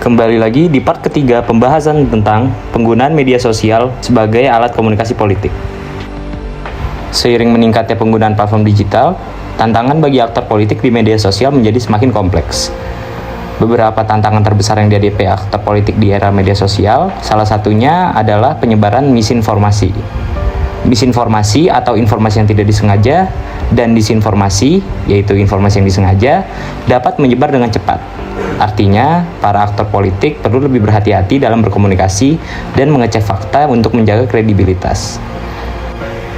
Kembali lagi di part ketiga pembahasan tentang penggunaan media sosial sebagai alat komunikasi politik. Seiring meningkatnya penggunaan platform digital, tantangan bagi aktor politik di media sosial menjadi semakin kompleks. Beberapa tantangan terbesar yang dihadapi aktor politik di era media sosial, salah satunya adalah penyebaran misinformasi. Misinformasi atau informasi yang tidak disengaja, dan disinformasi, yaitu informasi yang disengaja, dapat menyebar dengan cepat. Artinya, para aktor politik perlu lebih berhati-hati dalam berkomunikasi dan mengecek fakta untuk menjaga kredibilitas.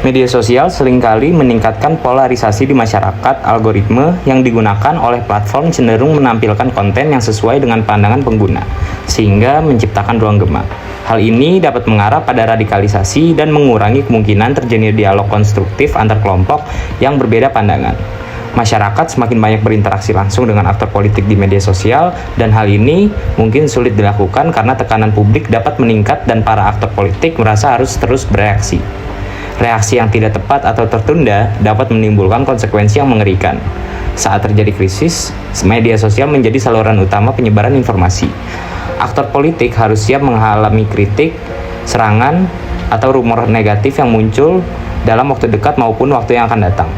Media sosial seringkali meningkatkan polarisasi di masyarakat. Algoritme yang digunakan oleh platform cenderung menampilkan konten yang sesuai dengan pandangan pengguna, sehingga menciptakan ruang gema. Hal ini dapat mengarah pada radikalisasi dan mengurangi kemungkinan terjadinya dialog konstruktif antar kelompok yang berbeda pandangan. Masyarakat semakin banyak berinteraksi langsung dengan aktor politik di media sosial, dan hal ini mungkin sulit dilakukan karena tekanan publik dapat meningkat dan para aktor politik merasa harus terus bereaksi. Reaksi yang tidak tepat atau tertunda dapat menimbulkan konsekuensi yang mengerikan. Saat terjadi krisis, media sosial menjadi saluran utama penyebaran informasi. Aktor politik harus siap mengalami kritik, serangan, atau rumor negatif yang muncul dalam waktu dekat maupun waktu yang akan datang.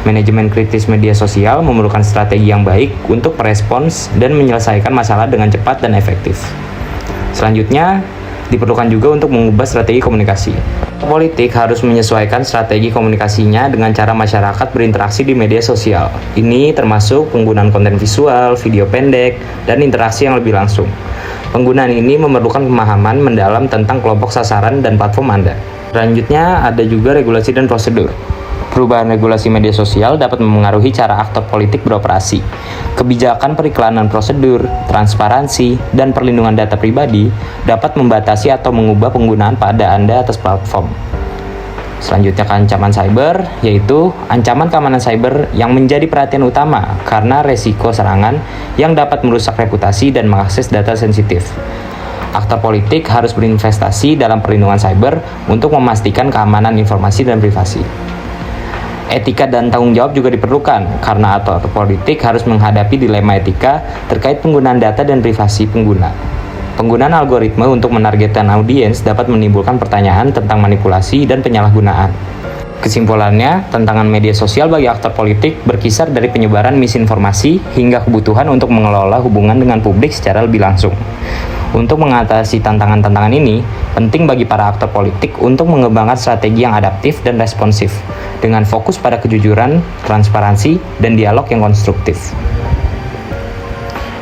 Manajemen kritis media sosial memerlukan strategi yang baik untuk merespons dan menyelesaikan masalah dengan cepat dan efektif. Selanjutnya, diperlukan juga untuk mengubah strategi komunikasi. Politik harus menyesuaikan strategi komunikasinya dengan cara masyarakat berinteraksi di media sosial. Ini termasuk penggunaan konten visual, video pendek, dan interaksi yang lebih langsung. Penggunaan ini memerlukan pemahaman mendalam tentang kelompok sasaran dan platform Anda. Selanjutnya, ada juga regulasi dan prosedur. Perubahan regulasi media sosial dapat memengaruhi cara aktor politik beroperasi. Kebijakan periklanan prosedur, transparansi, dan perlindungan data pribadi dapat membatasi atau mengubah penggunaan pada Anda atas platform. Selanjutnya ke ancaman cyber, yaitu ancaman keamanan cyber yang menjadi perhatian utama karena resiko serangan yang dapat merusak reputasi dan mengakses data sensitif. Aktor politik harus berinvestasi dalam perlindungan cyber untuk memastikan keamanan informasi dan privasi. Etika dan tanggung jawab juga diperlukan, karena aktor politik harus menghadapi dilema etika terkait penggunaan data dan privasi pengguna. Penggunaan algoritma untuk menargetkan audiens dapat menimbulkan pertanyaan tentang manipulasi dan penyalahgunaan. Kesimpulannya, tantangan media sosial bagi aktor politik berkisar dari penyebaran misinformasi hingga kebutuhan untuk mengelola hubungan dengan publik secara lebih langsung. Untuk mengatasi tantangan-tantangan ini, penting bagi para aktor politik untuk mengembangkan strategi yang adaptif dan responsif, dengan fokus pada kejujuran, transparansi, dan dialog yang konstruktif.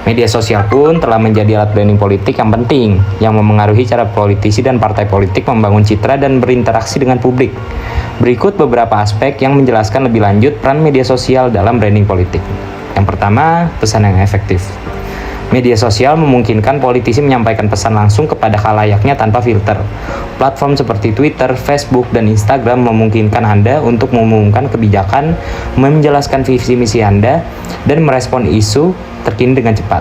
Media sosial pun telah menjadi alat branding politik yang penting, yang memengaruhi cara politisi dan partai politik membangun citra dan berinteraksi dengan publik. Berikut beberapa aspek yang menjelaskan lebih lanjut peran media sosial dalam branding politik. Yang pertama, pesan yang efektif. Media sosial memungkinkan politisi menyampaikan pesan langsung kepada khalayaknya tanpa filter. Platform seperti Twitter, Facebook, dan Instagram memungkinkan Anda untuk mengumumkan kebijakan, menjelaskan visi misi Anda, dan merespon isu terkini dengan cepat.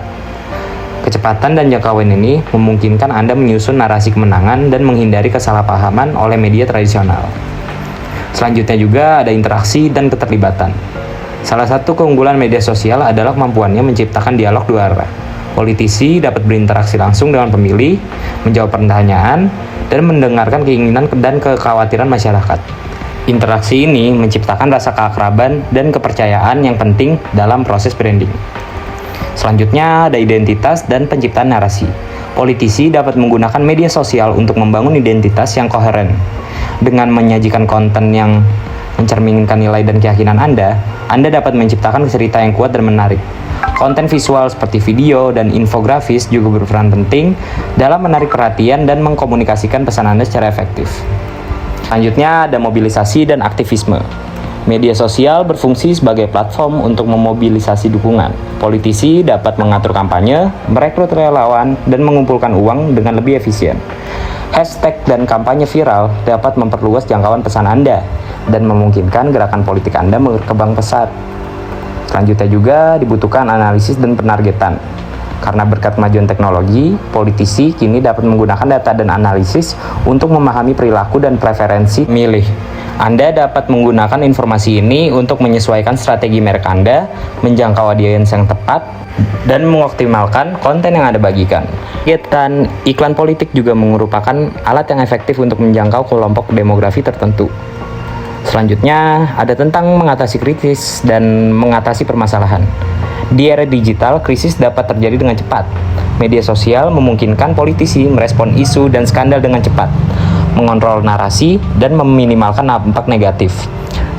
Kecepatan dan jangkauan ini memungkinkan Anda menyusun narasi kemenangan dan menghindari kesalahpahaman oleh media tradisional. Selanjutnya juga ada interaksi dan keterlibatan. Salah satu keunggulan media sosial adalah kemampuannya menciptakan dialog dua arah. Politisi dapat berinteraksi langsung dengan pemilih, menjawab pertanyaan, dan mendengarkan keinginan dan kekhawatiran masyarakat. Interaksi ini menciptakan rasa keakraban dan kepercayaan yang penting dalam proses branding. Selanjutnya ada identitas dan penciptaan narasi. Politisi dapat menggunakan media sosial untuk membangun identitas yang koheren. Dengan menyajikan konten yang mencerminkan nilai dan keyakinan Anda dapat menciptakan cerita yang kuat dan menarik. Konten visual seperti video dan infografis juga berperan penting dalam menarik perhatian dan mengkomunikasikan pesan Anda secara efektif. Selanjutnya ada mobilisasi dan aktivisme. Media sosial berfungsi sebagai platform untuk memobilisasi dukungan. Politisi dapat mengatur kampanye, merekrut relawan, dan mengumpulkan uang dengan lebih efisien. Hashtag dan kampanye viral dapat memperluas jangkauan pesan Anda dan memungkinkan gerakan politik Anda berkembang pesat. Selanjutnya juga dibutuhkan analisis dan penargetan. Karena berkat kemajuan teknologi, politisi kini dapat menggunakan data dan analisis untuk memahami perilaku dan preferensi pemilih. Anda dapat menggunakan informasi ini untuk menyesuaikan strategi merek Anda, menjangkau audiens yang tepat, dan mengoptimalkan konten yang Anda bagikan. Kegiatan iklan politik juga merupakan alat yang efektif untuk menjangkau kelompok demografi tertentu. Selanjutnya, ada tentang mengatasi krisis dan mengatasi permasalahan. Di era digital, krisis dapat terjadi dengan cepat. Media sosial memungkinkan politisi merespon isu dan skandal dengan cepat, mengontrol narasi, dan meminimalkan dampak negatif.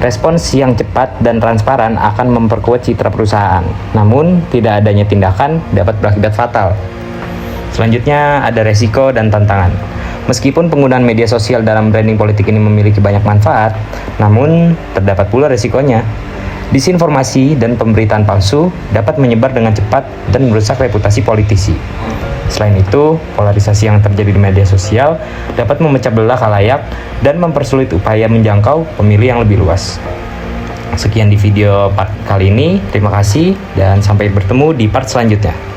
Respons yang cepat dan transparan akan memperkuat citra perusahaan, namun tidak adanya tindakan dapat berakibat fatal. Selanjutnya, ada resiko dan tantangan. Meskipun penggunaan media sosial dalam branding politik ini memiliki banyak manfaat, namun terdapat pula resikonya. Disinformasi dan pemberitaan palsu dapat menyebar dengan cepat dan merusak reputasi politisi. Selain itu, polarisasi yang terjadi di media sosial dapat memecah belah khalayak dan mempersulit upaya menjangkau pemilih yang lebih luas. Sekian di video part kali ini, terima kasih dan sampai bertemu di part selanjutnya.